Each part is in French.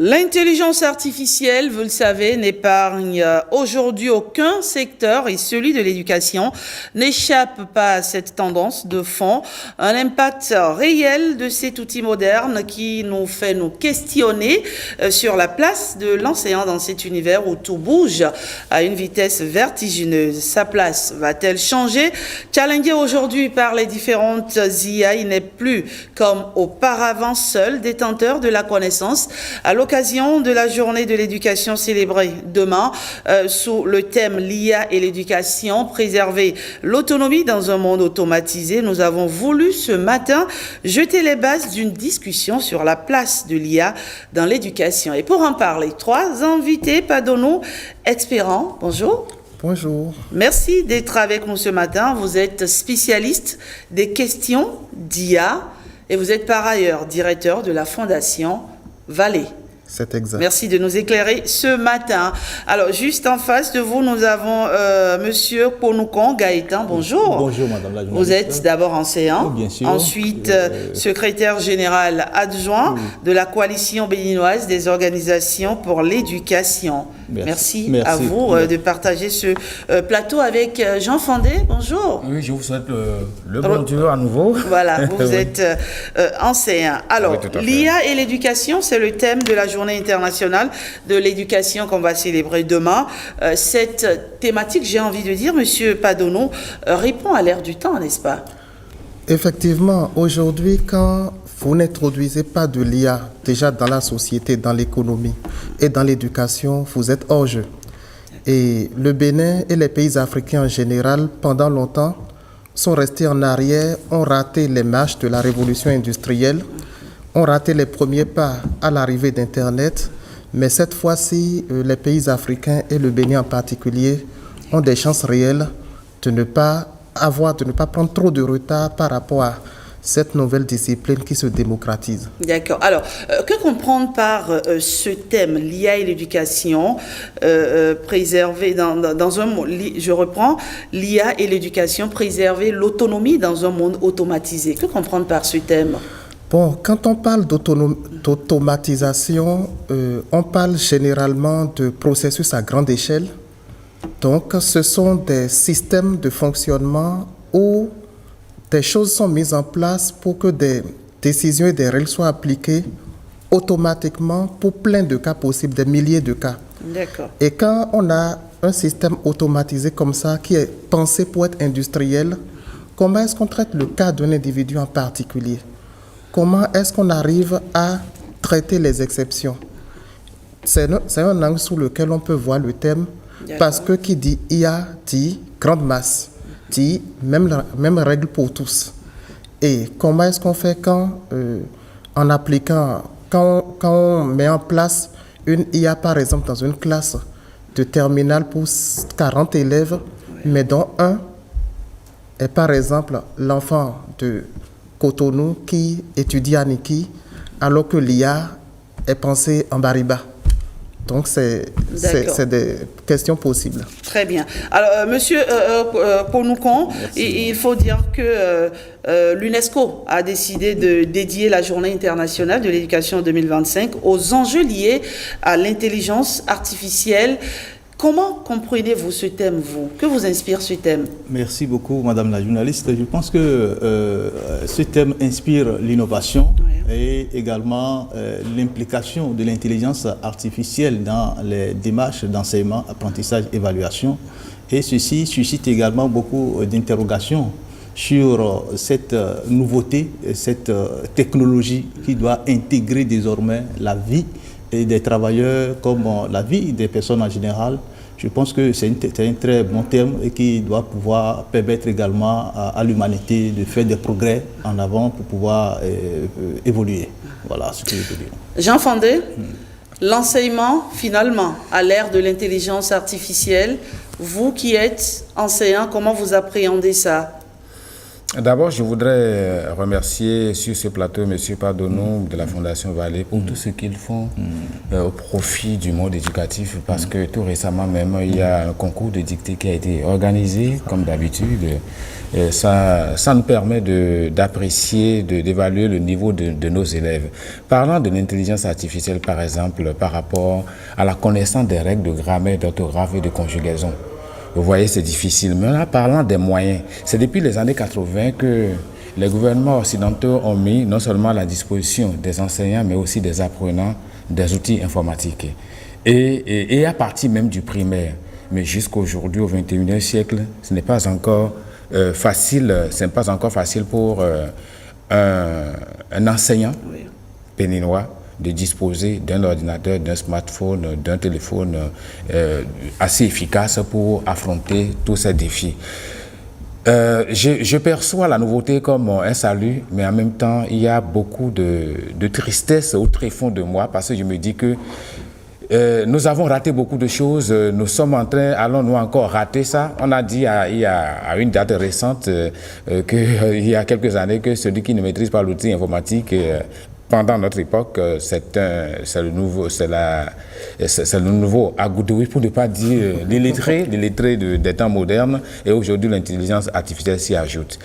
L'intelligence artificielle, vous le savez, n'épargne aujourd'hui aucun secteur et celui de l'éducation n'échappe pas à cette tendance de fond. Un impact réel de cet outil moderne qui nous fait nous questionner sur la place de l'enseignant dans cet univers où tout bouge à une vitesse vertigineuse. Sa place va-t-elle changer? Challengé aujourd'hui par les différentes IA, il n'est plus comme auparavant seul détenteur de la connaissance. À l'occasion de la journée de l'éducation célébrée demain, sous le thème l'IA et l'éducation, préserver l'autonomie dans un monde automatisé, nous avons voulu ce matin jeter les bases d'une discussion sur la place de l'IA dans l'éducation. Et pour en parler, trois invités, Padono Expérant, bonjour. Bonjour. Merci d'être avec nous ce matin. Vous êtes spécialiste des questions d'IA et vous êtes par ailleurs directeur de la Fondation Vallée. C'est exact. Merci de nous éclairer ce matin. Alors, juste en face de vous, nous avons Monsieur Ponoucon Gaëtan. Bonjour. Bonjour, Madame la journaliste. Vous êtes d'abord enseignant, bien sûr. ensuite secrétaire général adjoint de la coalition béninoise des organisations pour l'éducation. Merci à vous de partager ce plateau avec Jean Fandé. Bonjour. Oui, je vous souhaite le bon Dieu à nouveau. Voilà, vous êtes enseignant. Alors, oui, l'IA et l'éducation, c'est le thème de la Journée internationale de l'éducation qu'on va célébrer demain. Cette thématique, j'ai envie de dire, Monsieur Padono, répond à l'ère du temps, n'est-ce pas? Effectivement, aujourd'hui, quand vous n'introduisez pas de l'IA déjà dans la société, dans l'économie et dans l'éducation, vous êtes hors jeu. Et le Bénin et les pays africains en général, pendant longtemps, sont restés en arrière, ont raté les marches de la révolution industrielle, ont raté les premiers pas à l'arrivée d'Internet, mais cette fois-ci, les pays africains et le Bénin en particulier ont des chances réelles de ne pas prendre trop de retard par rapport à cette nouvelle discipline qui se démocratise. D'accord. Alors, que comprendre par ce thème, l'IA et l'éducation, préserver dans un monde, je reprends, l'IA et l'éducation, préserver l'autonomie dans un monde automatisé. Que comprendre par ce thème? Bon, quand on parle d'automatisation, on parle généralement de processus à grande échelle. Donc, ce sont des systèmes de fonctionnement où des choses sont mises en place pour que des décisions et des règles soient appliquées automatiquement pour plein de cas possibles, des milliers de cas. D'accord. Et quand on a un système automatisé comme ça, qui est pensé pour être industriel, comment est-ce qu'on traite le cas d'un individu en particulier? Comment est-ce qu'on arrive à traiter les exceptions? C'est un angle sous lequel on peut voir le thème, parce que qui dit IA dit grande masse, dit même règle pour tous. Et comment est-ce qu'on fait quand on met en place une IA, par exemple, dans une classe de terminale pour 40 élèves, mais dont un est, par exemple, l'enfant de Cotonou qui étudie à Niki, alors que l'IA est pensée en Bariba. Donc, c'est des questions possibles. Très bien. Alors, Monsieur Ponoucon, il faut dire que l'UNESCO a décidé de dédier la Journée internationale de l'éducation 2025 aux enjeux liés à l'intelligence artificielle. Comment comprenez-vous ce thème, vous? Que vous inspire ce thème? Merci beaucoup, Madame la journaliste. Je pense que ce thème inspire l'innovation et également l'implication de l'intelligence artificielle dans les démarches d'enseignement, apprentissage, évaluation. Et ceci suscite également beaucoup d'interrogations sur cette nouveauté, cette technologie qui doit intégrer désormais la vie des travailleurs comme la vie des personnes en général. Je pense que c'est un très bon thème et qui doit pouvoir permettre également à l'humanité de faire des progrès en avant pour pouvoir évoluer. Voilà ce que je veux dire. Jean Fandé, l'enseignement, finalement, à l'ère de l'intelligence artificielle, vous qui êtes enseignant, comment vous appréhendez ça? D'abord, je voudrais remercier sur ce plateau M. Padonou de la Fondation Vallée pour tout ce qu'ils font au profit du monde éducatif, parce que tout récemment même, il y a un concours de dictée qui a été organisé, comme d'habitude. Ça nous permet d'apprécier, d'évaluer le niveau de nos élèves. Parlant de l'intelligence artificielle, par exemple, par rapport à la connaissance des règles de grammaire, d'orthographe et de conjugaison, vous voyez, c'est difficile. Mais là, parlant des moyens, c'est depuis les années 80 que les gouvernements occidentaux ont mis non seulement à la disposition des enseignants, mais aussi des apprenants, des outils informatiques. Et à partir même du primaire. Mais jusqu'aujourd'hui, au XXIe siècle, ce n'est pas encore facile pour un enseignant béninois de disposer d'un ordinateur, d'un smartphone, d'un téléphone assez efficace pour affronter tous ces défis. Je perçois la nouveauté comme un salut, mais en même temps, il y a beaucoup de tristesse au tréfonds de moi, parce que je me dis que nous avons raté beaucoup de choses. Nous sommes en train, allons-nous encore rater ça? On a dit à une date récente qu'il y a quelques années que celui qui ne maîtrise pas l'outil informatique pendant notre époque, c'est le nouveau Agoudoui, pour ne pas dire l'illettré des temps modernes, et aujourd'hui l'intelligence artificielle s'y ajoute.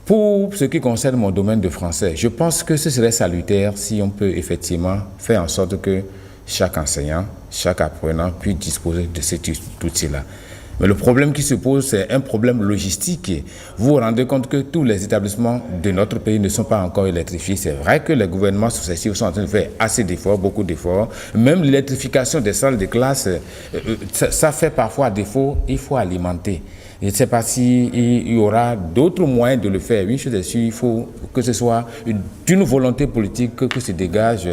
Pour ce qui concerne mon domaine de français, je pense que ce serait salutaire si on peut effectivement faire en sorte que chaque enseignant, chaque apprenant puisse disposer de cet outil-là. Mais le problème qui se pose, c'est un problème logistique. Vous vous rendez compte que tous les établissements de notre pays ne sont pas encore électrifiés. C'est vrai que les gouvernements successifs sont en train de faire assez d'efforts, beaucoup d'efforts. Même l'électrification des salles de classe, ça fait parfois défaut, il faut alimenter. Je ne sais pas s'il y aura d'autres moyens de le faire. Une chose est sûre, il faut que ce soit d'une volonté politique que se dégage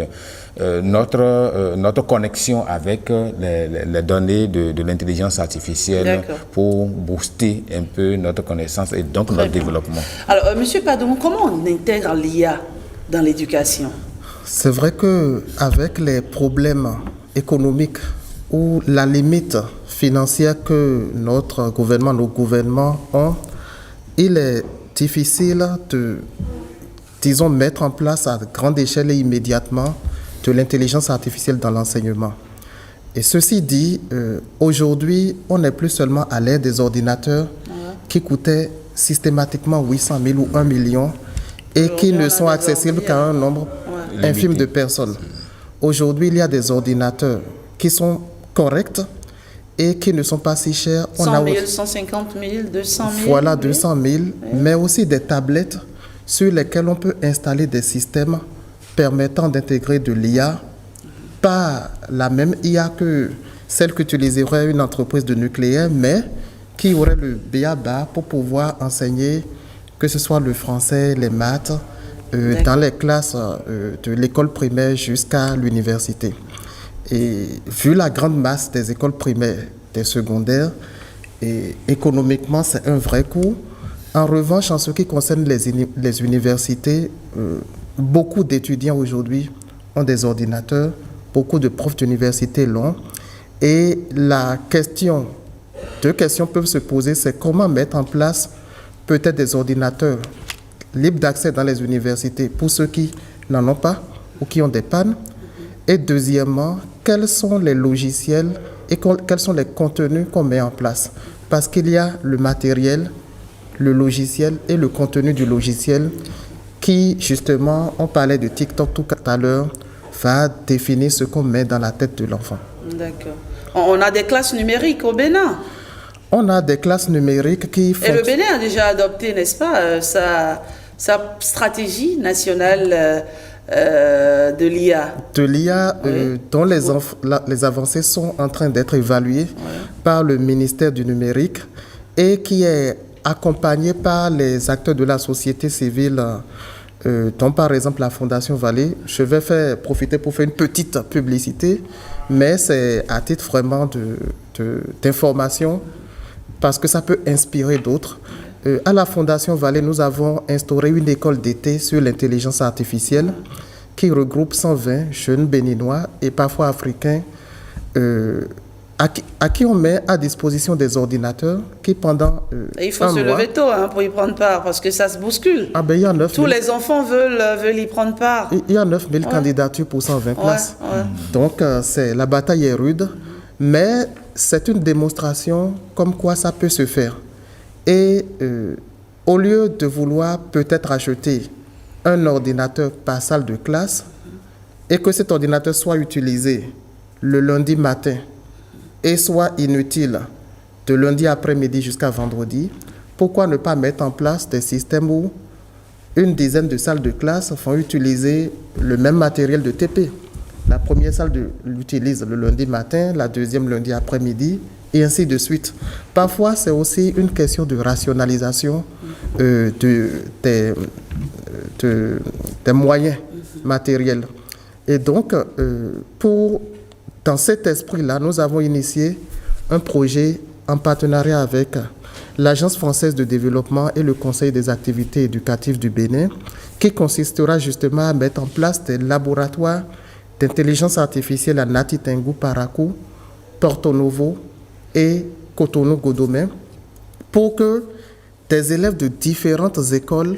notre connexion avec les données de l'intelligence artificielle pour booster un peu notre connaissance et donc notre développement. Alors, M. Padonou, comment on intègre l'IA dans l'éducation? C'est vrai qu'avec les problèmes économiques ou la limite financière que nos gouvernements ont, il est difficile de, disons, mettre en place à grande échelle et immédiatement de l'intelligence artificielle dans l'enseignement. Et ceci dit, aujourd'hui, on n'est plus seulement à l'ère des ordinateurs qui coûtaient systématiquement 800 000 ou 1 million et qui ne sont accessibles qu'à un nombre infime de personnes. Aujourd'hui, il y a des ordinateurs qui sont corrects et qui ne sont pas si chers. 100 000, 150 000, 200 000. Voilà, 200 000, mais aussi des tablettes sur lesquelles on peut installer des systèmes permettant d'intégrer de l'IA, pas la même IA que celle qu'utiliserait une entreprise de nucléaire, mais qui aurait le b.a.-ba pour pouvoir enseigner, que ce soit le français, les maths, dans les classes de l'école primaire jusqu'à l'université. Et vu la grande masse des écoles primaires, des secondaires, et économiquement, c'est un vrai coût. En revanche, en ce qui concerne les universités, beaucoup d'étudiants aujourd'hui ont des ordinateurs, beaucoup de profs d'université l'ont. Et deux questions peuvent se poser, c'est comment mettre en place peut-être des ordinateurs libres d'accès dans les universités pour ceux qui n'en ont pas ou qui ont des pannes. Et deuxièmement, quels sont les logiciels et quels sont les contenus qu'on met en place? Parce qu'il y a le matériel, le logiciel et le contenu du logiciel qui, justement, on parlait de TikTok tout à l'heure, va définir ce qu'on met dans la tête de l'enfant. D'accord. On a des classes numériques au Bénin. On a des classes numériques qui font... Et le Bénin a déjà adopté, n'est-ce pas, sa stratégie nationale de l'IA. De l'IA, dont les avancées sont en train d'être évaluées par le ministère du numérique et qui est accompagné par les acteurs de la société civile, dont par exemple la Fondation Vallée. Je vais profiter pour faire une petite publicité, mais c'est à titre vraiment d'information, parce que ça peut inspirer d'autres. À la Fondation Vallée, nous avons instauré une école d'été sur l'intelligence artificielle qui regroupe 120 jeunes béninois et parfois africains à qui on met à disposition des ordinateurs qui pendant Et il faut se lever tôt pour y prendre part parce que ça se bouscule. Ah ben, il y a 9 Tous les enfants veulent y prendre part. Il y a 9000 candidatures pour 120 classes. Donc la bataille est rude, mais c'est une démonstration comme quoi ça peut se faire. Et au lieu de vouloir peut-être acheter un ordinateur par salle de classe et que cet ordinateur soit utilisé le lundi matin et soit inutile de lundi après-midi jusqu'à vendredi, pourquoi ne pas mettre en place des systèmes où une dizaine de salles de classe vont utiliser le même matériel de TP? La première salle l'utilise le lundi matin, la deuxième lundi après-midi, et ainsi de suite. Parfois, c'est aussi une question de rationalisation des moyens matériels. Et donc, dans cet esprit-là, nous avons initié un projet en partenariat avec l'Agence française de développement et le Conseil des activités éducatives du Bénin, qui consistera justement à mettre en place des laboratoires d'intelligence artificielle à Nati Tengu, Parakou, Porto Novo et Cotonou-Godomé, pour que des élèves de différentes écoles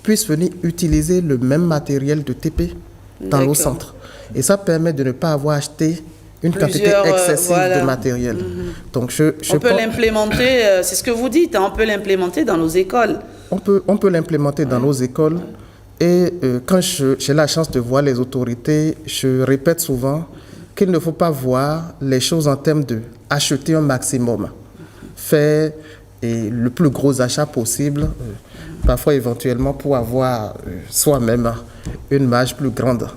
puissent venir utiliser le même matériel de TP dans nos centres. Et ça permet de ne pas avoir acheté une quantité excessive de matériel. Donc on peut l'implémenter, c'est ce que vous dites, on peut l'implémenter dans nos écoles. On peut l'implémenter dans nos écoles. Et quand j'ai la chance de voir les autorités, je répète souvent qu'il ne faut pas voir les choses en termes de acheter un maximum, faire le plus gros achat possible, parfois éventuellement pour avoir soi-même une marge plus grande.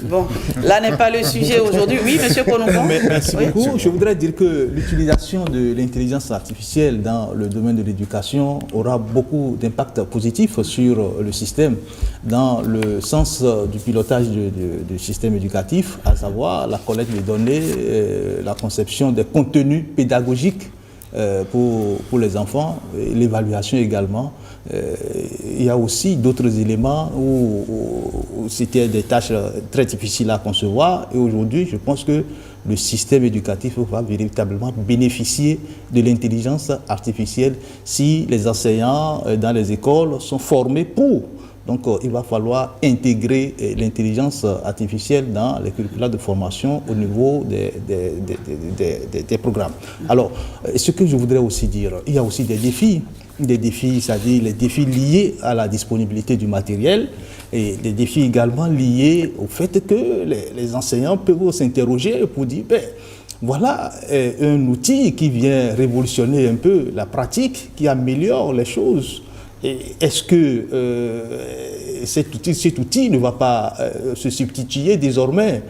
Bon, là n'est pas le sujet aujourd'hui. Oui, monsieur Konougon. Merci beaucoup. Je voudrais dire que l'utilisation de l'intelligence artificielle dans le domaine de l'éducation aura beaucoup d'impact positif sur le système, dans le sens du pilotage du système éducatif, à savoir la collecte des données, la conception des contenus pédagogiques pour les enfants, l'évaluation également. Il y a aussi d'autres éléments où c'était des tâches très difficiles à concevoir, et aujourd'hui je pense que le système éducatif va véritablement bénéficier de l'intelligence artificielle si les enseignants dans les écoles sont formés pour. Donc il va falloir intégrer l'intelligence artificielle dans les curricula de formation au niveau des programmes. Alors, ce que je voudrais aussi dire, il y a aussi des défis, c'est-à-dire les défis liés à la disponibilité du matériel, et des défis également liés au fait que les enseignants peuvent s'interroger pour dire, voilà un outil qui vient révolutionner un peu la pratique, qui améliore les choses. Est-ce que cet outil ne va pas se substituer désormais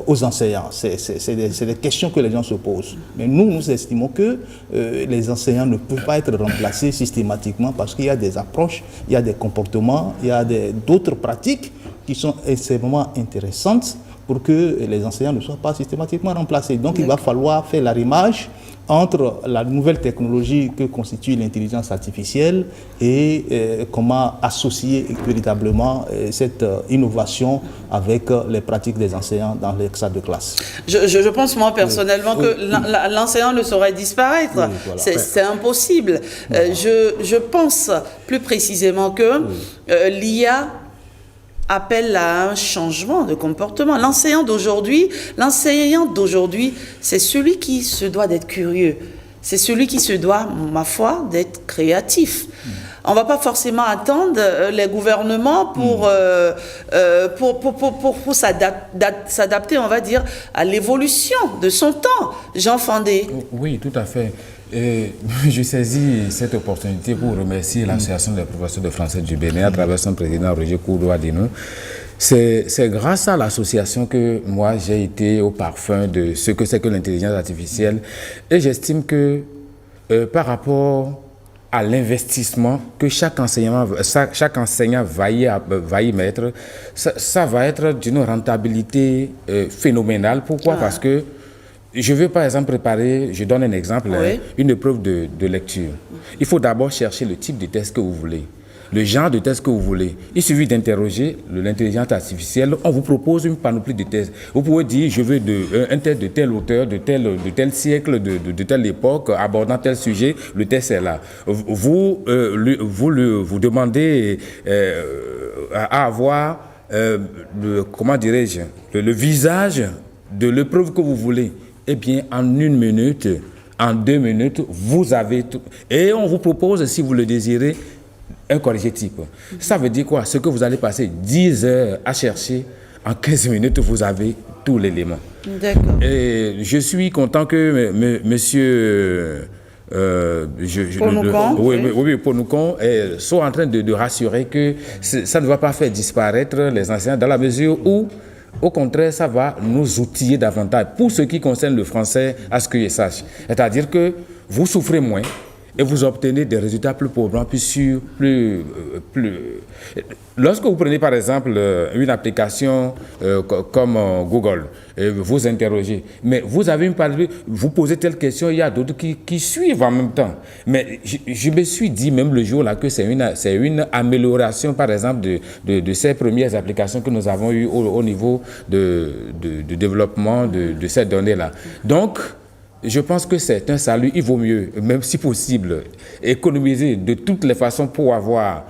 aux enseignants? C'est des questions que les gens se posent. Mais nous estimons que les enseignants ne peuvent pas être remplacés systématiquement parce qu'il y a des approches, il y a des comportements, il y a d'autres pratiques qui sont extrêmement intéressantes pour que les enseignants ne soient pas systématiquement remplacés. Donc il va falloir faire l'arrimage entre la nouvelle technologie que constitue l'intelligence artificielle et comment associer véritablement cette innovation avec les pratiques des enseignants dans les salles de classe. Je pense moi personnellement que l'enseignant ne saurait disparaître. Oui, voilà. C'est impossible. Je pense plus précisément que l'IA appelle à un changement de comportement. L'enseignant d'aujourd'hui, c'est celui qui se doit d'être curieux. C'est celui qui se doit, ma foi, d'être créatif. On ne va pas forcément attendre les gouvernements pour s'adapter, on va dire, à l'évolution de son temps. Jean Fandé. Oui, tout à fait. Et je saisis cette opportunité pour remercier l'Association des professeurs de français du Bénin à travers son président Roger Kourdoua-Dino. C'est grâce à l'association que moi j'ai été au parfum de ce que c'est que l'intelligence artificielle, et j'estime que par rapport à l'investissement que chaque enseignant va y mettre, ça va être d'une rentabilité phénoménale. Pourquoi? Parce que je veux par exemple préparer, je donne un exemple, une épreuve de lecture. Il faut d'abord chercher le type de test que vous voulez. le genre de test que vous voulez. Il suffit d'interroger l'intelligence artificielle. On vous propose une panoplie de tests. Vous pouvez dire, je veux un test de tel auteur, de tel siècle, de telle époque, abordant tel sujet. Le test est là. Vous demandez à avoir, comment dirais-je, le visage de l'épreuve que vous voulez. Eh bien, en 1 minute, en 2 minutes, vous avez tout. Et on vous propose, si vous le désirez, un corrigé type. Ça veut dire quoi? Ce que vous allez passer 10 heures à chercher, en 15 minutes, vous avez tout l'élément. D'accord. Et je suis content que monsieur... Ponoucon soit en train de rassurer que ça ne va pas faire disparaître les enseignants dans la mesure où, au contraire, ça va nous outiller davantage pour ce qui concerne le français, à ce que je sache. C'est-à-dire que vous souffrez moins et vous obtenez des résultats plus probants, plus sûrs, plus... Lorsque vous prenez par exemple une application comme Google, et vous interrogez, mais vous avez vous posez telle question, il y a d'autres qui suivent en même temps. Mais je me suis dit même le jour là que c'est une amélioration par exemple de ces premières applications que nous avons eues au niveau de développement de ces données-là. Donc, je pense que c'est un salut. Il vaut mieux, même si possible, économiser de toutes les façons pour avoir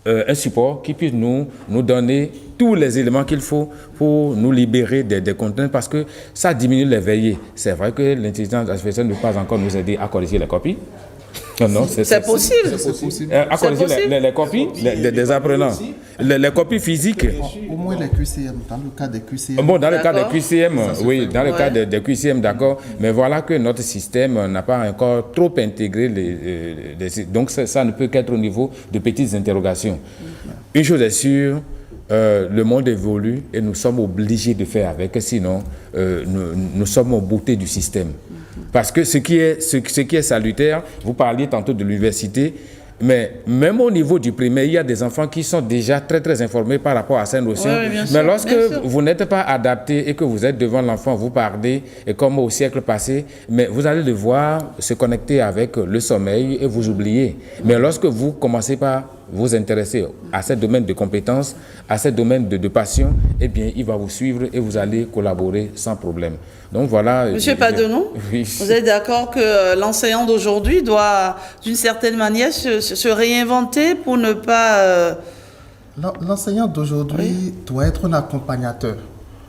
un support qui puisse nous donner tous les éléments qu'il faut pour nous libérer des contraintes, parce que ça diminue les veillées. C'est vrai que l'intelligence artificielle ne peut pas encore nous aider à corriger les copies. Non, c'est possible. À corriger les copies des apprenants. Les copies physiques. Au moins les QCM, dans le cas des QCM. Bon, dans le cas des QCM, oui, dans le cas des QCM, d'accord. Mais voilà que notre système n'a pas encore trop intégré donc ça ne peut qu'être au niveau de petites interrogations. Une chose est sûre, le monde évolue et nous sommes obligés de faire avec, sinon nous sommes au bouté du système. Parce que ce qui est salutaire, vous parliez tantôt de l'université, mais même au niveau du primaire, il y a des enfants qui sont déjà très très informés par rapport à ces notions. Mais lorsque vous n'êtes pas adapté et que vous êtes devant l'enfant, vous parlez, et comme au siècle passé, mais vous allez devoir se connecter avec le sommeil et vous oubliez. Mais lorsque vous commencez par vous intéresser à ce domaine de compétences, à ce domaine de passion, eh bien, il va vous suivre et vous allez collaborer sans problème. Donc voilà. Monsieur Padenon, oui. Vous êtes d'accord que l'enseignant d'aujourd'hui doit, d'une certaine manière, se réinventer pour ne pas... L'enseignant d'aujourd'hui doit être un accompagnateur.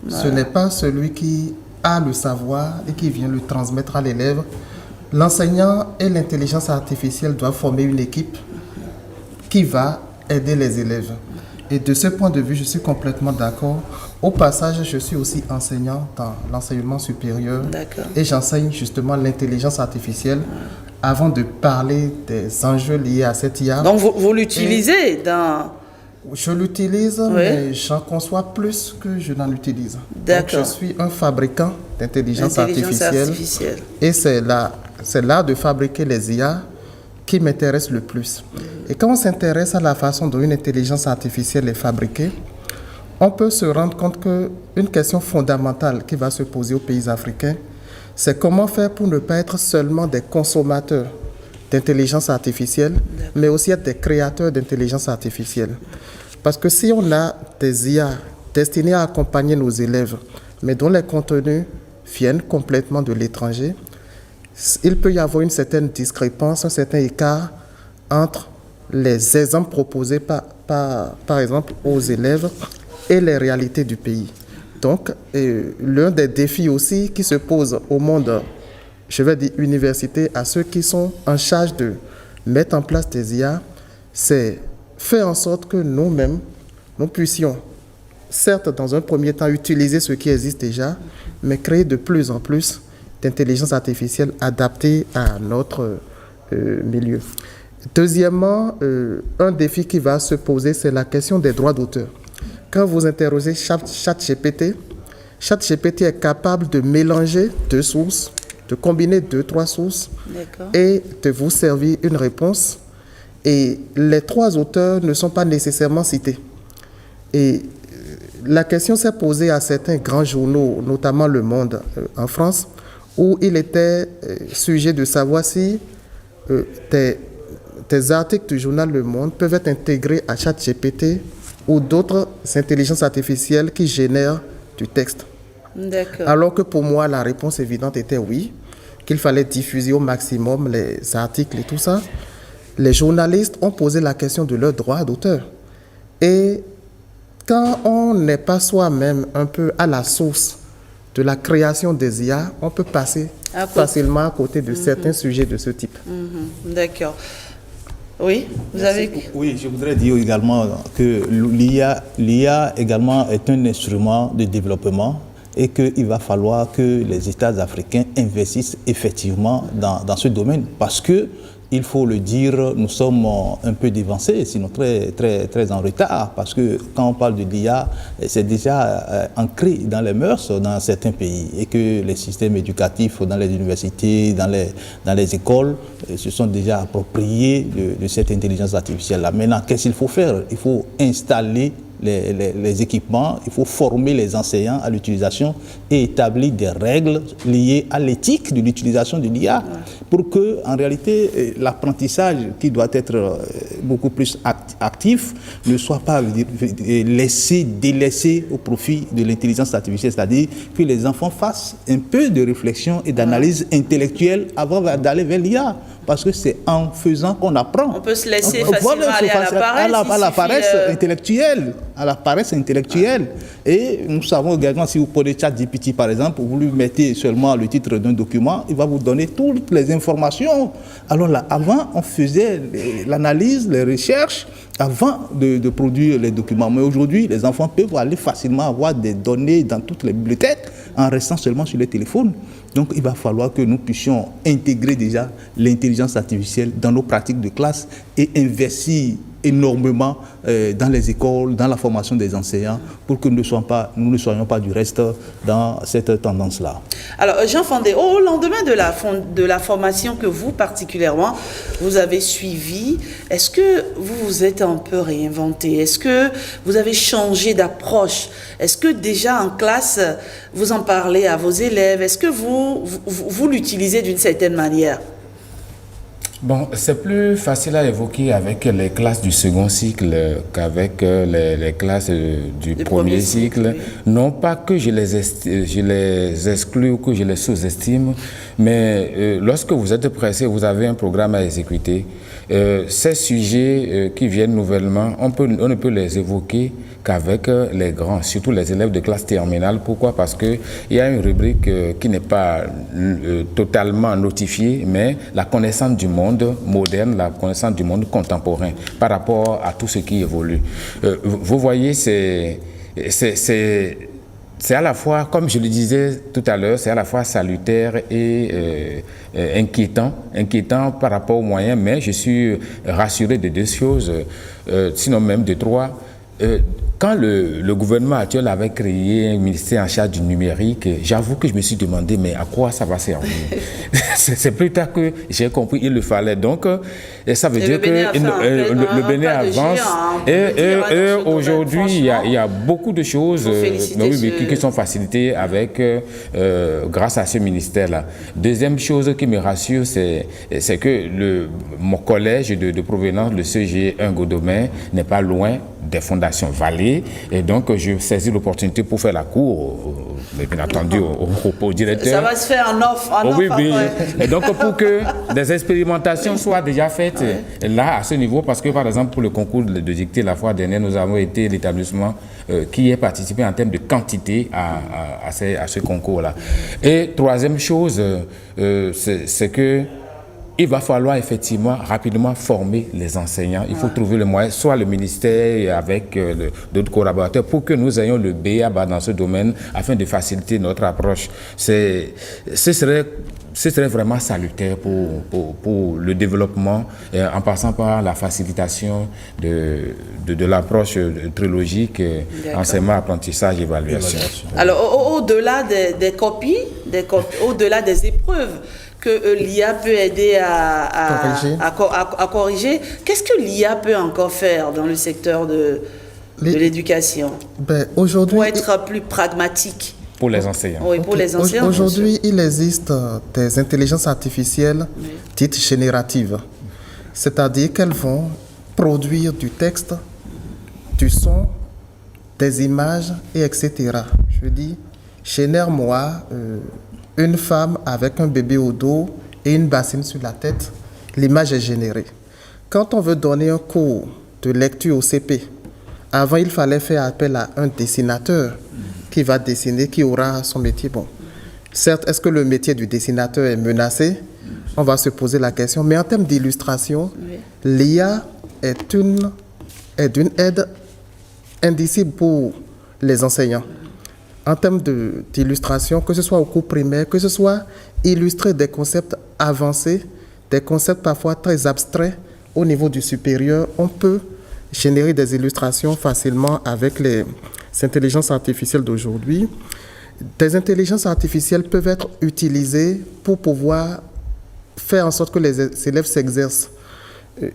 Ce n'est pas celui qui a le savoir et qui vient le transmettre à l'élève. L'enseignant et l'intelligence artificielle doivent former une équipe qui va aider les élèves. Et de ce point de vue, je suis complètement d'accord. Au passage, je suis aussi enseignant dans l'enseignement supérieur et j'enseigne justement l'intelligence artificielle avant de parler des enjeux liés à cette IA. Donc vous l'utilisez dans... Je l'utilise, mais j'en conçois plus que je n'en utilise. Donc je suis un fabricant d'intelligence artificielle. Et c'est l'art de fabriquer les IA qui m'intéresse le plus. Et quand on s'intéresse à la façon dont une intelligence artificielle est fabriquée, on peut se rendre compte qu'une question fondamentale qui va se poser aux pays africains, c'est comment faire pour ne pas être seulement des consommateurs d'intelligence artificielle, mais aussi être des créateurs d'intelligence artificielle. Parce que si on a des IA destinés à accompagner nos élèves, mais dont les contenus viennent complètement de l'étranger, il peut y avoir une certaine discrépance, un certain écart entre les exemples proposés par exemple aux élèves et les réalités du pays. Donc, l'un des défis aussi qui se pose au monde, je vais dire université, à ceux qui sont en charge de mettre en place des IA, c'est faire en sorte que nous-mêmes, nous puissions, certes dans un premier temps, utiliser ce qui existe déjà, mais créer de plus en plus d'intelligence artificielle adaptée à notre milieu. Deuxièmement, un défi qui va se poser, c'est la question des droits d'auteur. Quand vous interrogez ChatGPT, ChatGPT est capable de mélanger 2 sources, de combiner 2-3 sources et de vous servir une réponse. Et les 3 auteurs ne sont pas nécessairement cités. Et la question s'est posée à certains grands journaux, notamment Le Monde en France, où il était sujet de savoir si des articles du journal Le Monde peuvent être intégrés à ChatGPT ou d'autres intelligences artificielles qui génèrent du texte. D'accord. Alors que pour moi, la réponse évidente était oui, qu'il fallait diffuser au maximum les articles et tout ça. Les journalistes ont posé la question de leur droit d'auteur. Et quand on n'est pas soi-même un peu à la source de la création des IA, on peut passer facilement à côté de certains sujets de ce type. D'accord. Oui, vous avez... Oui, je voudrais dire également que l'IA également est un instrument de développement et qu'il va falloir que les États africains investissent effectivement dans ce domaine parce que, il faut le dire, nous sommes un peu dévancés, sinon très en retard, parce que quand on parle de l'IA, c'est déjà ancré dans les mœurs dans certains pays et que les systèmes éducatifs dans les universités, dans les écoles, se sont déjà appropriés de cette intelligence artificielle-là. Maintenant, qu'est-ce qu'il faut faire? Il faut installer les équipements, il faut former les enseignants à l'utilisation et établir des règles liées à l'éthique de l'utilisation de l'IA pour que, en réalité, l'apprentissage qui doit être beaucoup plus actif ne soit pas délaissé au profit de l'intelligence artificielle, c'est-à-dire que les enfants fassent un peu de réflexion et d'analyse intellectuelle avant d'aller vers l'IA. Parce que c'est en faisant qu'on apprend. On peut se laisser facilement aller à la paresse intellectuelle. À la paresse intellectuelle. Et nous savons également, si vous prenez ChatGPT par exemple, vous lui mettez seulement le titre d'un document, il va vous donner toutes les informations. Alors là, avant, on faisait l'analyse, les recherches, avant de produire les documents. Mais aujourd'hui, les enfants peuvent aller facilement avoir des données dans toutes les bibliothèques en restant seulement sur les téléphones. Donc, il va falloir que nous puissions intégrer déjà l'intelligence artificielle dans nos pratiques de classe et investir énormément dans les écoles, dans la formation des enseignants, pour que nous ne soyons pas du reste dans cette tendance-là. Alors, Jean Fandé, au lendemain de la formation que vous, particulièrement, vous avez suivie, est-ce que vous vous êtes un peu réinventé? Est-ce que vous avez changé d'approche? Est-ce que déjà en classe, vous en parlez à vos élèves? Est-ce que vous l'utilisez d'une certaine manière? Bon, c'est plus facile à évoquer avec les classes du second cycle qu'avec les classes du premier cycle. Oui. Non pas que je les exclue ou que je les sous-estime, mais lorsque vous êtes pressé, vous avez un programme à exécuter. Ces sujets qui viennent nouvellement, on ne peut les évoquer qu'avec les grands, surtout les élèves de classe terminale. Pourquoi? Parce qu'il y a une rubrique qui n'est pas totalement notifiée, mais la connaissance du monde moderne, la connaissance du monde contemporain par rapport à tout ce qui évolue. Vous voyez, c'est à la fois, comme je le disais tout à l'heure, c'est à la fois salutaire et inquiétant par rapport aux moyens, mais je suis rassuré de deux choses, sinon même de trois. Quand le gouvernement actuel avait créé un ministère en charge du numérique, j'avoue que je me suis demandé, mais à quoi ça va servir? C'est plus tard que j'ai compris qu'il le fallait. Donc, ça veut dire que le Bénin avance. Et aujourd'hui, il y a beaucoup de choses qui sont facilitées grâce à ce ministère-là. Deuxième chose qui me rassure, c'est que mon collège de provenance, le CG1 Godomain, n'est pas loin des fondations Vallée, et donc je saisis l'opportunité pour faire la cour, mais bien entendu au directeur. Ça va se faire en off. Oui. Et donc pour que des expérimentations soient déjà faites là à ce niveau, parce que par exemple pour le concours de dictée la fois dernière, nous avons été l'établissement qui a participé en termes de quantité à ce concours-là. Et troisième chose, c'est que il va falloir effectivement rapidement former les enseignants. Il faut trouver le moyen, soit le ministère avec d'autres collaborateurs, pour que nous ayons le B.A.B.A. dans ce domaine afin de faciliter notre approche. Ce serait vraiment salutaire pour le développement, en passant par la facilitation de l'approche trilogique, enseignement, apprentissage, évaluation. Alors, au-delà des copies, au-delà des épreuves, que l'IA peut aider à corriger. Qu'est-ce que l'IA peut encore faire dans le secteur de l'éducation aujourd'hui, pour être plus pragmatique? Pour les enseignants. Oui, pour les enseignants. Aujourd'hui, il existe des intelligences artificielles dites génératives. C'est-à-dire qu'elles vont produire du texte, du son, des images, et etc. Je dis, génère-moi une femme avec un bébé au dos et une bassine sur la tête. L'image est générée. Quand on veut donner un cours de lecture au CP, avant, il fallait faire appel à un dessinateur qui va dessiner, qui aura son métier. Bon, certes, est-ce que le métier du dessinateur est menacé? On va se poser la question. Mais en termes d'illustration, l'IA est d'une aide indicible pour les enseignants. En termes d'illustration, que ce soit au cours primaire, que ce soit illustrer des concepts avancés, des concepts parfois très abstraits au niveau du supérieur, on peut générer des illustrations facilement avec les intelligences artificielles d'aujourd'hui. Des intelligences artificielles peuvent être utilisées pour pouvoir faire en sorte que les élèves s'exercent.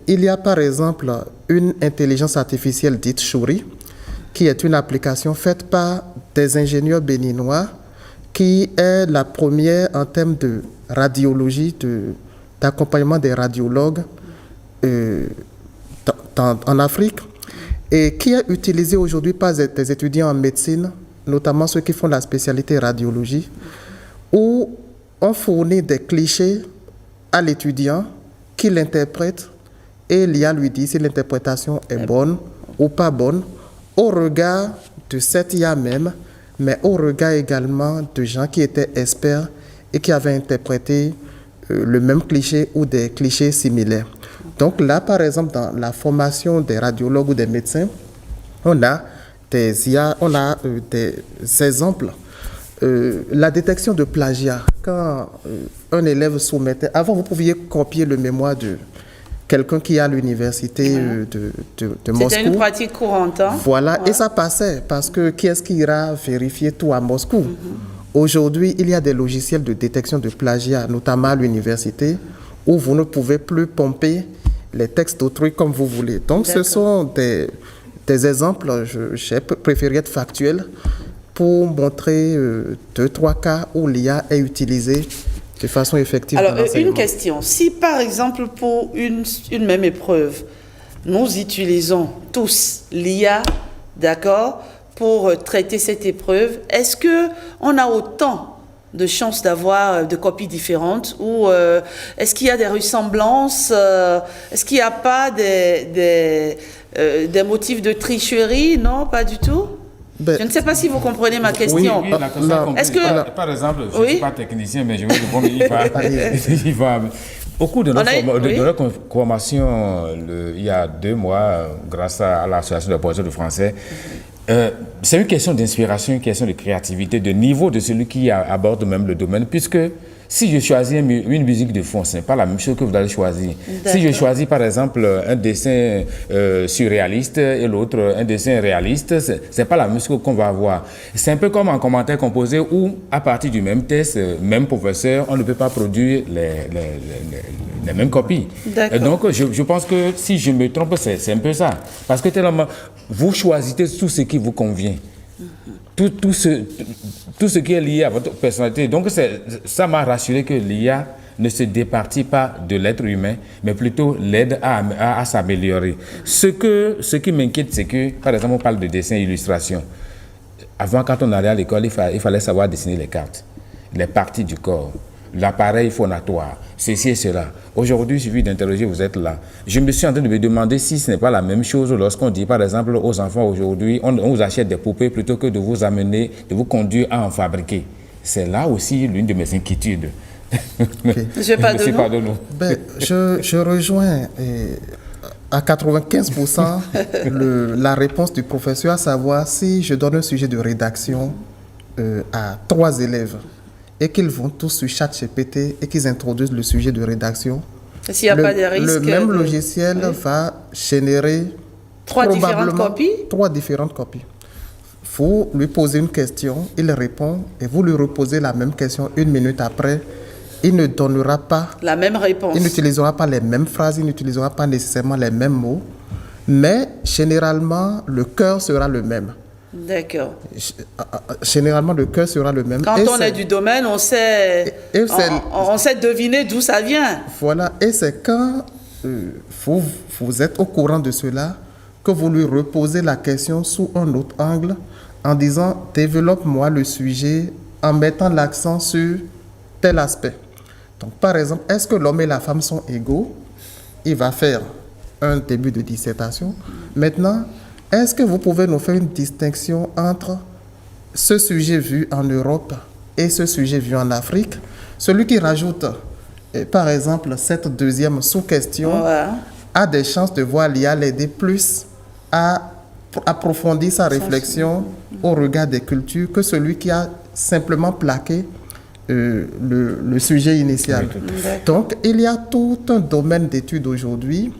Il y a par exemple une intelligence artificielle dite Shuri, qui est une application faite par des ingénieurs béninois, qui est la première en termes de radiologie, d'accompagnement des radiologues en Afrique, et qui est utilisée aujourd'hui par des étudiants en médecine, notamment ceux qui font la spécialité radiologie, où on fournit des clichés à l'étudiant qui l'interprète, et l'IA lui dit si l'interprétation est bonne ou pas bonne, au regard de cette IA même, mais au regard également de gens qui étaient experts et qui avaient interprété le même cliché ou des clichés similaires. Donc là, par exemple, dans la formation des radiologues ou des médecins, on a des IA, on a des exemples. La détection de plagiat. Quand un élève soumettait... Avant, vous pouviez copier le mémoire de quelqu'un qui est à l'université de Moscou. C'était une pratique courante. Hein? Voilà, et ça passait, parce que qui est-ce qui ira vérifier tout à Moscou? Aujourd'hui, il y a des logiciels de détection de plagiat, notamment à l'université, où vous ne pouvez plus pomper les textes d'autrui comme vous voulez. Donc, ce sont des exemples, j'ai préféré être factuel, pour montrer 2-3 cas où l'IA est utilisée de façon effective. Alors, une question. Si, par exemple, pour une même épreuve, nous utilisons tous l'IA, d'accord, pour traiter cette épreuve, est-ce qu'on a autant de chances d'avoir de copies différentes ou est-ce qu'il y a des ressemblances, est-ce qu'il n'y a pas des motifs de tricherie? Non, pas du tout. Je ne sais pas si vous comprenez ma question. Oui, la question est comprise. Par exemple, je ne suis pas technicien, mais je vais répondre. Il va au cours de notre formation, il y a 2 mois, grâce à l'Association des professeurs de français, c'est une question d'inspiration, une question de créativité, de niveau de celui qui aborde même le domaine, puisque si je choisis une musique de fond, ce n'est pas la même chose que vous allez choisir. Si je choisis par exemple un dessin surréaliste et l'autre un dessin réaliste, ce n'est pas la même chose qu'on va avoir. C'est un peu comme un commentaire composé où, à partir du même test, même professeur, on ne peut pas produire les mêmes copies. Et donc, je pense que si je me trompe, c'est un peu ça. Parce que tellement, vous choisissez tout ce qui vous convient. Tout ce qui est lié à votre personnalité. Donc, ça m'a rassuré que l'IA ne se départit pas de l'être humain, mais plutôt l'aide à s'améliorer. Ce qui m'inquiète, c'est que, par exemple, on parle de dessin et illustration. Avant, quand on allait à l'école, il fallait savoir dessiner les cartes, les parties du corps, l'appareil phonatoire, ceci et cela. Aujourd'hui, il suffit d'interroger, vous êtes là. Je me suis en train de me demander si ce n'est pas la même chose lorsqu'on dit, par exemple, aux enfants aujourd'hui, on vous achète des poupées plutôt que de vous amener, de vous conduire à en fabriquer. C'est là aussi l'une de mes inquiétudes. Monsieur Padonou. Je rejoins à 95% la réponse du professeur, à savoir si je donne un sujet de rédaction à 3 élèves, et qu'ils vont tous sur ChatGPT et qu'ils introduisent le sujet de rédaction, s'il n'y a pas de risque, le même logiciel va générer 3 différentes copies. 3 différentes copies. Vous lui posez une question, il répond, et vous lui reposez la même question 1 minute après. Il ne donnera pas la même réponse. Il n'utilisera pas les mêmes phrases, il n'utilisera pas nécessairement les mêmes mots, mais généralement, le cœur sera le même. D'accord. Généralement, le cœur sera le même. Quand on est du domaine, on sait deviner d'où ça vient. Voilà, et c'est quand vous êtes au courant de cela, que vous lui reposez la question sous un autre angle en disant « développe-moi le sujet en mettant l'accent sur tel aspect ». Donc, par exemple, est-ce que l'homme et la femme sont égaux? Il va faire un début de dissertation. Maintenant, est-ce que vous pouvez nous faire une distinction entre ce sujet vu en Europe et ce sujet vu en Afrique? Celui qui rajoute, par exemple, cette deuxième sous-question a des chances de voir l'IA l'aider plus à approfondir sa réflexion au regard des cultures que celui qui a simplement plaqué le sujet initial. Donc, il y a tout un domaine d'études aujourd'hui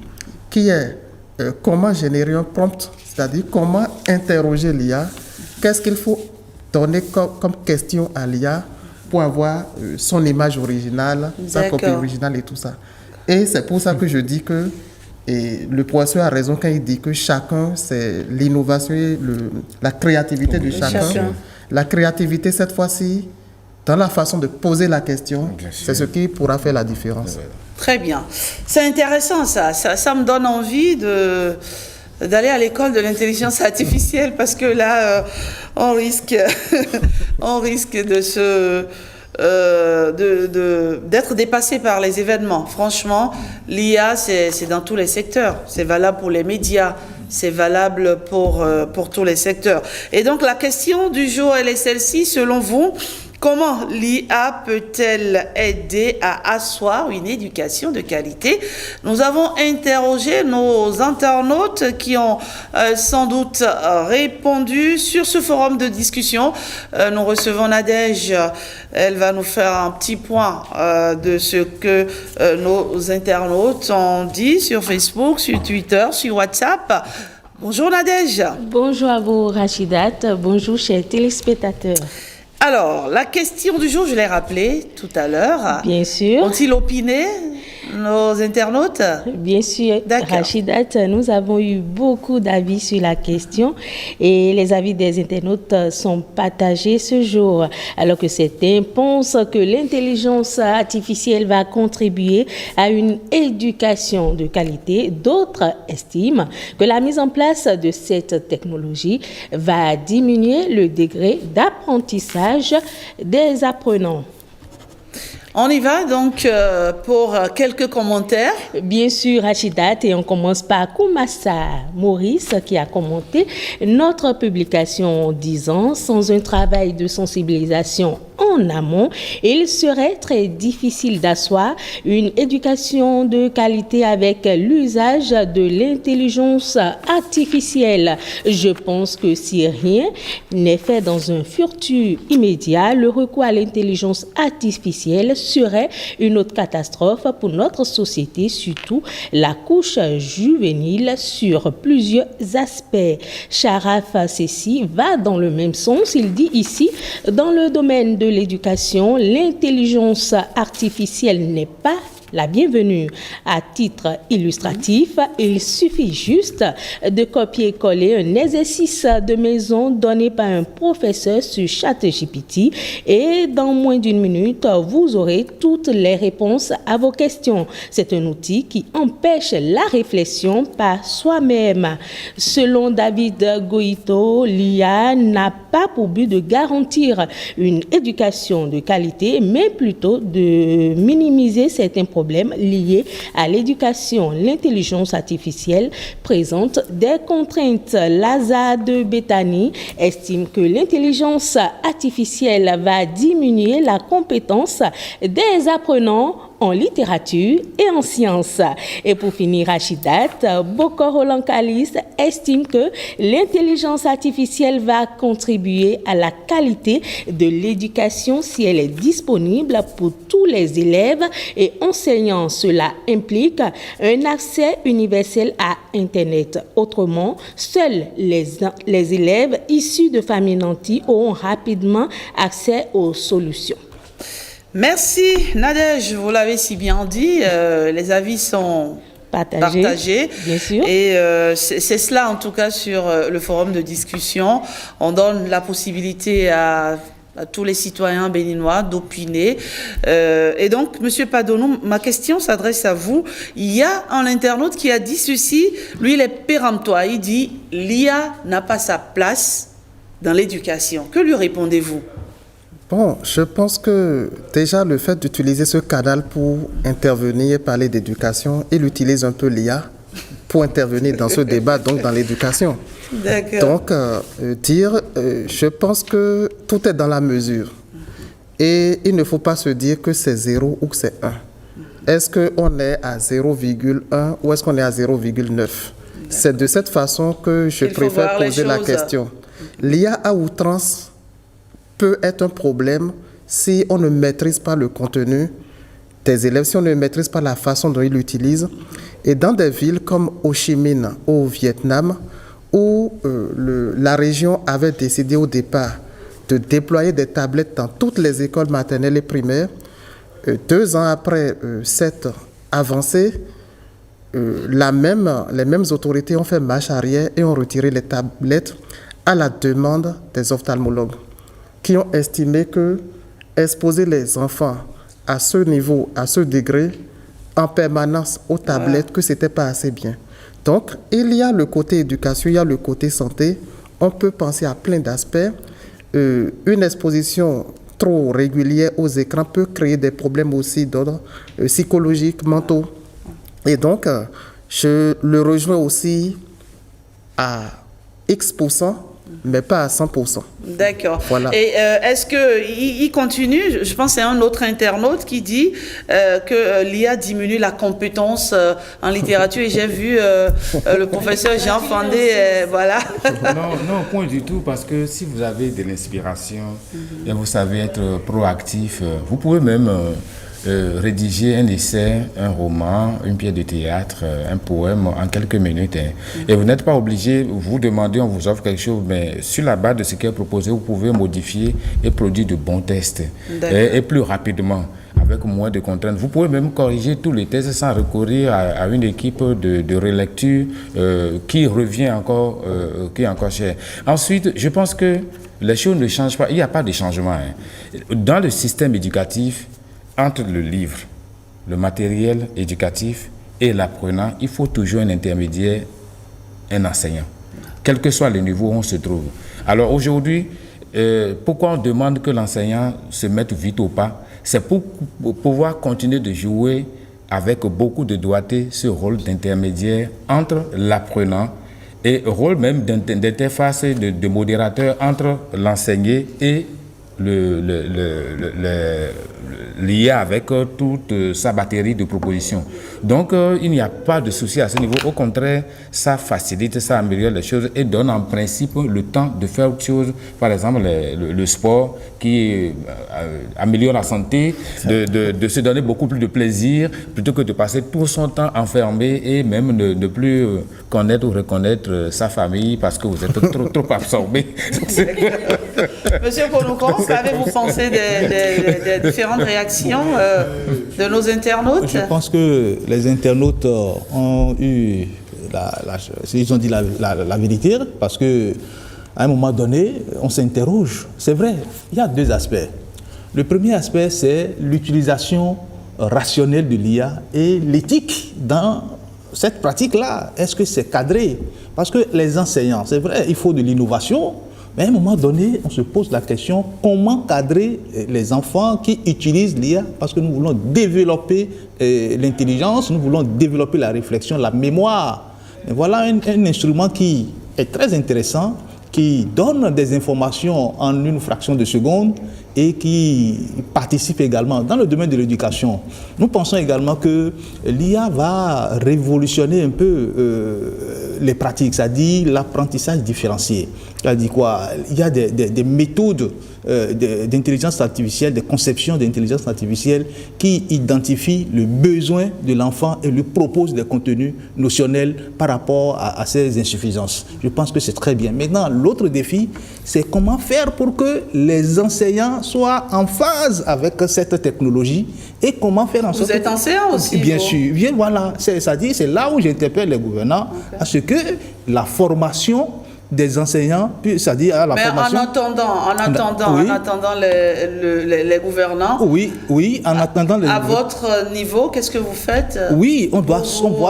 qui est comment générer un prompt, c'est-à-dire comment interroger l'IA, qu'est-ce qu'il faut donner comme question à l'IA pour avoir son image originale, sa copie originale et tout ça. Et c'est pour ça que je dis que le professeur a raison quand il dit que chacun, c'est l'innovation et la créativité de chacun. La créativité, cette fois-ci, dans la façon de poser la question, c'est ce qui pourra faire la différence. Très bien. C'est intéressant ça. Ça me donne envie d'aller à l'école de l'intelligence artificielle parce que là, on risque d'être dépassé par les événements. Franchement, l'IA, c'est dans tous les secteurs. C'est valable pour les médias. C'est valable pour tous les secteurs. Et donc, la question du jour, elle est celle-ci. Selon vous, comment l'IA peut-elle aider à asseoir une éducation de qualité? Nous avons interrogé nos internautes qui ont sans doute répondu sur ce forum de discussion. Nous recevons Nadège. Elle va nous faire un petit point de ce que nos internautes ont dit sur Facebook, sur Twitter, sur WhatsApp. Bonjour Nadège. Bonjour à vous Rachidat. Bonjour chers téléspectateurs. Alors, la question du jour, je l'ai rappelée tout à l'heure. Bien sûr. Ont-ils opiné, nos internautes? Bien sûr, Rachidat, nous avons eu beaucoup d'avis sur la question et les avis des internautes sont partagés ce jour. Alors que certains pensent que l'intelligence artificielle va contribuer à une éducation de qualité, d'autres estiment que la mise en place de cette technologie va diminuer le degré d'apprentissage des apprenants. On y va donc pour quelques commentaires. Bien sûr, Rachidat, et on commence par Koumassa Maurice qui a commenté notre publication en disant « Sans un travail de sensibilisation en amont, il serait très difficile d'asseoir une éducation de qualité avec l'usage de l'intelligence artificielle. Je pense que si rien n'est fait dans un futur immédiat, le recours à l'intelligence artificielle serait une autre catastrophe pour notre société, surtout la couche juvénile sur plusieurs aspects. » Sharaf Sessi va dans le même sens. Il dit ici, dans le domaine de l'éducation, l'intelligence artificielle n'est pas la bienvenue. À titre illustratif, il suffit juste de copier-coller un exercice de maison donné par un professeur sur ChatGPT et dans moins d'une minute, vous aurez toutes les réponses à vos questions. C'est un outil qui empêche la réflexion par soi-même. Selon David Goïto, l'IA n'a pas pour but de garantir une éducation de qualité, mais plutôt de minimiser certains problèmes liés à l'éducation. L'intelligence artificielle présente des contraintes. Lazare de Bethany estime que l'intelligence artificielle va diminuer la compétence des apprenants en littérature et en sciences. Et pour finir, Rachidat, Bokor Roland Kalis estime que l'intelligence artificielle va contribuer à la qualité de l'éducation si elle est disponible pour tous les élèves et enseignants. Cela implique un accès universel à Internet. Autrement, seuls les élèves issus de familles nantis auront rapidement accès aux solutions. Merci Nadège, vous l'avez si bien dit, les avis sont partagés. Bien sûr. Et c'est cela en tout cas sur le forum de discussion. On donne la possibilité à à tous les citoyens béninois d'opiner. Et donc, Monsieur Padono, ma question s'adresse à vous. Il y a un internaute qui a dit ceci, lui il est péremptoire, il dit « l'IA n'a pas sa place dans l'éducation ». Que lui répondez-vous? Bon, je pense que déjà le fait d'utiliser ce canal pour intervenir et parler d'éducation, il utilise un peu l'IA pour intervenir dans ce débat, donc dans l'éducation. D'accord. Donc, je pense que tout est dans la mesure. Et il ne faut pas se dire que c'est 0 ou que c'est 1. Est-ce qu'on est à 0,1 ou est-ce qu'on est à 0,9? C'est de cette façon que je préfère poser la question. L'IA à outrance peut être un problème si on ne maîtrise pas le contenu des élèves, si on ne maîtrise pas la façon dont ils l'utilisent. Et dans des villes comme Ho Chi Minh au Vietnam, où la région avait décidé au départ de déployer des tablettes dans toutes les écoles maternelles et primaires, 2 ans après cette avancée, les mêmes autorités ont fait marche arrière et ont retiré les tablettes à la demande des ophtalmologues, qui ont estimé que exposer les enfants à ce niveau, à ce degré, en permanence aux tablettes, que ce n'était pas assez bien. Donc, il y a le côté éducation, il y a le côté santé. On peut penser à plein d'aspects. Une exposition trop régulière aux écrans peut créer des problèmes aussi d'ordre psychologique, mentaux. Et donc, je le rejoins aussi à X%, mais pas à 100%. D'accord. Voilà. Et est-ce qu'il continue? Je pense que c'est un autre internaute qui dit que l'IA diminue la compétence en littérature. Et j'ai vu le professeur Jean Fandé, voilà. Non, point du tout, parce que si vous avez de l'inspiration et vous savez être proactif, vous pouvez même rédiger un essai, un roman, une pièce de théâtre, un poème en quelques minutes. Et vous n'êtes pas obligé, vous demandez, on vous offre quelque chose, mais sur la base de ce qui est proposé, vous pouvez modifier et produire de bons tests. Et plus rapidement, avec moins de contraintes. Vous pouvez même corriger tous les tests sans recourir à une équipe de relecture qui revient encore, qui est encore chère. Ensuite, je pense que les choses ne changent pas. Il n'y a pas de changement. Dans le système éducatif, entre le livre, le matériel éducatif et l'apprenant, il faut toujours un intermédiaire, un enseignant, quel que soit le niveau où on se trouve. Alors aujourd'hui, pourquoi on demande que l'enseignant se mette vite au pas? C'est pour pouvoir continuer de jouer avec beaucoup de doigté ce rôle d'intermédiaire entre l'apprenant et rôle même d'interface de modérateur entre l'enseigné et l'IA avec toute sa batterie de propositions. Donc, il n'y a pas de souci à ce niveau. Au contraire, ça facilite, ça améliore les choses et donne en principe le temps de faire autre chose. Par exemple, le sport qui améliore la santé, de se donner beaucoup plus de plaisir plutôt que de passer tout son temps enfermé et même ne plus connaître ou reconnaître sa famille parce que vous êtes trop absorbé. Monsieur Konoukan, qu'avez-vous pensé des différentes réactions de nos internautes? Je pense que les internautes ont eu, ils ont dit la vérité, parce que à un moment donné, on s'interroge. C'est vrai, il y a 2 aspects. Le premier aspect, c'est l'utilisation rationnelle de l'IA et l'éthique dans cette pratique-là. Est-ce que c'est cadré? Parce que les enseignants, c'est vrai, il faut de l'innovation. Mais à un moment donné, on se pose la question, comment cadrer les enfants qui utilisent l'IA? Parce que nous voulons développer l'intelligence, nous voulons développer la réflexion, la mémoire. Et voilà un instrument qui est très intéressant, qui donne des informations en une fraction de seconde et qui participe également dans le domaine de l'éducation. Nous pensons également que l'IA va révolutionner un peu les pratiques, c'est-à-dire l'apprentissage différencié. C'est-à-dire quoi? Il y a des méthodes d'intelligence artificielle, des conceptions d'intelligence artificielle qui identifient le besoin de l'enfant et lui proposent des contenus notionnels par rapport à ses insuffisances. Je pense que c'est très bien. Maintenant, l'autre défi, c'est comment faire pour que les enseignants soient en phase avec cette technologie et comment faire en sorte... Vous êtes enseignant aussi? Bien sûr. Bien, voilà. C'est là où j'interpelle les gouvernants à ce que la formation des enseignants, c'est-à-dire à la formation. Mais en attendant les gouvernants. Oui, en attendant les. À votre niveau, qu'est-ce que vous faites? Oui, on doit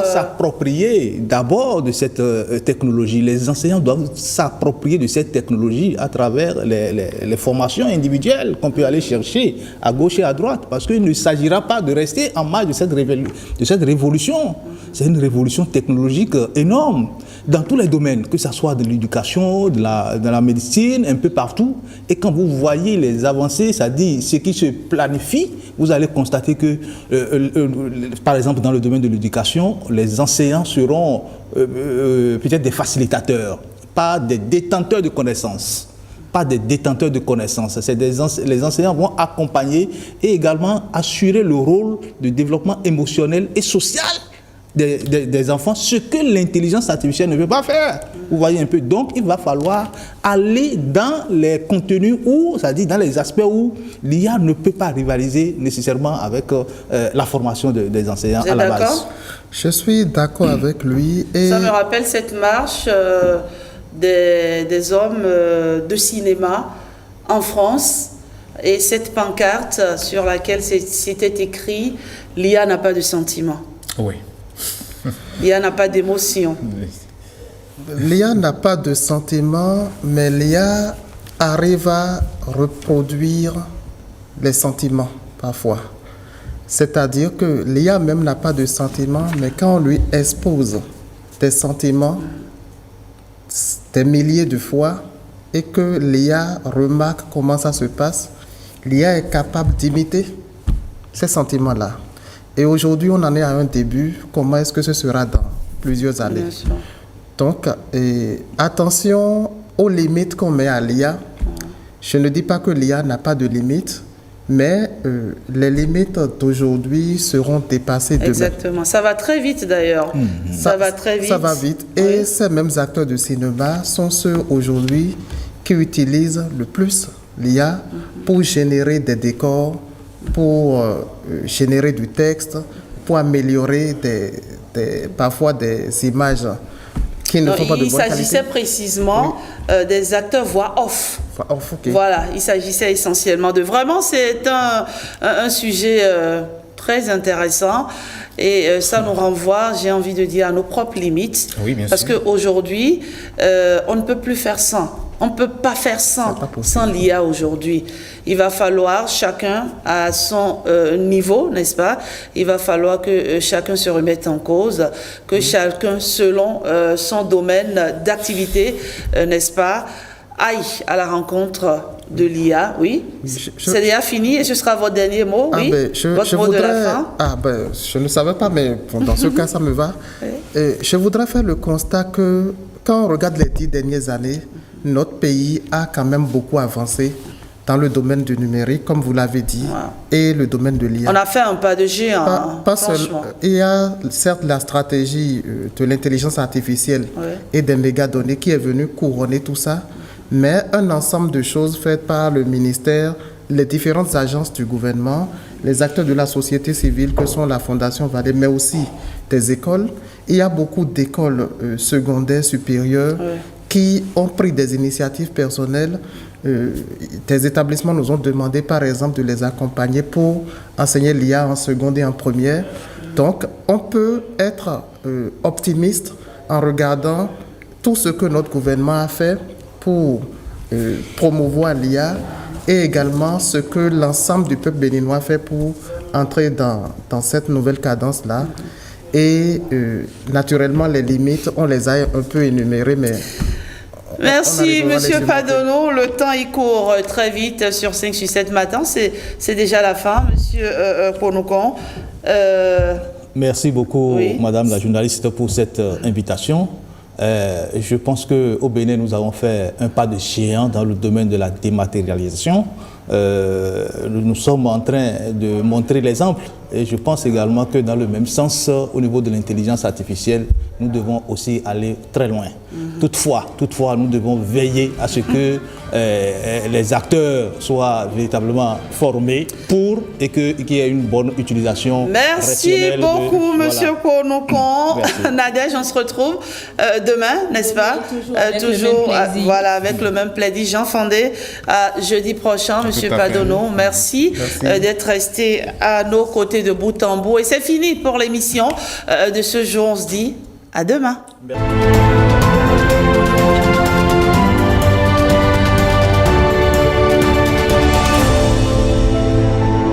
s'approprier d'abord de cette technologie. Les enseignants doivent s'approprier de cette technologie à travers les formations individuelles qu'on peut aller chercher à gauche et à droite, parce qu'il ne s'agira pas de rester en marge de cette révolution. C'est une révolution technologique énorme dans tous les domaines, que ce soit de l'éducation, de la médecine, un peu partout. Et quand vous voyez les avancées, c'est-à-dire ce qui se planifie, vous allez constater que, par exemple, dans le domaine de l'éducation, les enseignants seront peut-être des facilitateurs, pas des détenteurs de connaissances. Pas des détenteurs de connaissances. Les enseignants vont accompagner et également assurer le rôle de développement émotionnel et social des enfants, ce que l'intelligence artificielle ne peut pas faire. Vous voyez un peu. Donc, il va falloir aller dans les contenus c'est-à-dire dans les aspects où l'IA ne peut pas rivaliser nécessairement avec la formation des enseignants à la base. Je suis d'accord avec lui. Et ça me rappelle cette marche des hommes de cinéma en France et cette pancarte sur laquelle c'était écrit « L'IA n'a pas de sentiment ». Oui. L'IA n'a pas d'émotion. L'IA n'a pas de sentiment, mais l'IA arrive à reproduire les sentiments parfois. C'est-à-dire que l'IA même n'a pas de sentiment, mais quand on lui expose des sentiments des milliers de fois et que l'IA remarque comment ça se passe, l'IA est capable d'imiter ces sentiments-là. Et aujourd'hui, on en est à un début. Comment est-ce que ce sera dans plusieurs années? Donc, attention aux limites qu'on met à l'IA. Je ne dis pas que l'IA n'a pas de limites, mais les limites d'aujourd'hui seront dépassées demain. Exactement. Ça va très vite d'ailleurs. Ça va très vite. Ça va vite. Et ces mêmes acteurs de cinéma sont ceux aujourd'hui qui utilisent le plus l'IA pour générer des décors, pour générer du texte, pour améliorer parfois des images qui ne sont pas de bonne qualité. Il s'agissait précisément des acteurs voix off. Okay. Voilà, il s'agissait essentiellement de... Vraiment, c'est un sujet très intéressant et ça nous renvoie, j'ai envie de dire, à nos propres limites. Oui, bien parce qu'aujourd'hui, on ne peut plus faire sans. On ne peut pas faire sans l'IA aujourd'hui. Il va falloir chacun à son niveau, n'est-ce pas? Il va falloir que chacun se remette en cause, que chacun selon son domaine d'activité, n'est-ce pas, aille à la rencontre de l'IA. Oui, c'est déjà fini et ce sera votre dernier mot, oui, votre mot de la fin. Je ne savais pas, mais dans ce cas, ça me va. Je voudrais faire le constat que quand on regarde les 10 dernières années, notre pays a quand même beaucoup avancé dans le domaine du numérique, comme vous l'avez dit, et le domaine de l'IA. On a fait un pas de géant, franchement. Il y a certes la stratégie de l'intelligence artificielle et des mégadonnées qui est venue couronner tout ça, mais un ensemble de choses faites par le ministère, les différentes agences du gouvernement, les acteurs de la société civile que sont la Fondation Vallée, mais aussi des écoles. Il y a beaucoup d'écoles secondaires, supérieures, qui ont pris des initiatives personnelles. Des établissements nous ont demandé, par exemple, de les accompagner pour enseigner l'IA en seconde et en première. Donc, on peut être optimiste en regardant tout ce que notre gouvernement a fait pour promouvoir l'IA et également ce que l'ensemble du peuple béninois fait pour entrer dans cette nouvelle cadence-là. Et naturellement, les limites, on les a un peu énumérées, mais... Merci, Monsieur Padono. Le temps, il court très vite sur 5 sur 7 matin. C'est déjà la fin, Monsieur Ponokon. Merci beaucoup, Madame la journaliste, pour cette invitation. Je pense qu'au Bénin, nous avons fait un pas de géant dans le domaine de la dématérialisation. Nous sommes en train de montrer l'exemple Et je pense également que dans le même sens, au niveau de l'intelligence artificielle, nous devons aussi aller très loin. Toutefois, nous devons veiller à ce que les acteurs soient véritablement formés pour et qu'il y ait une bonne utilisation. Merci beaucoup, Monsieur Konokon. Nadège, on se retrouve demain, n'est-ce pas? Toujours voilà, avec le même plaisir. Jean Fandé, jeudi prochain, Monsieur Padono. Merci, d'être resté à nos côtés de bout en bout. Et c'est fini pour l'émission de ce jour. On se dit à demain. Merci.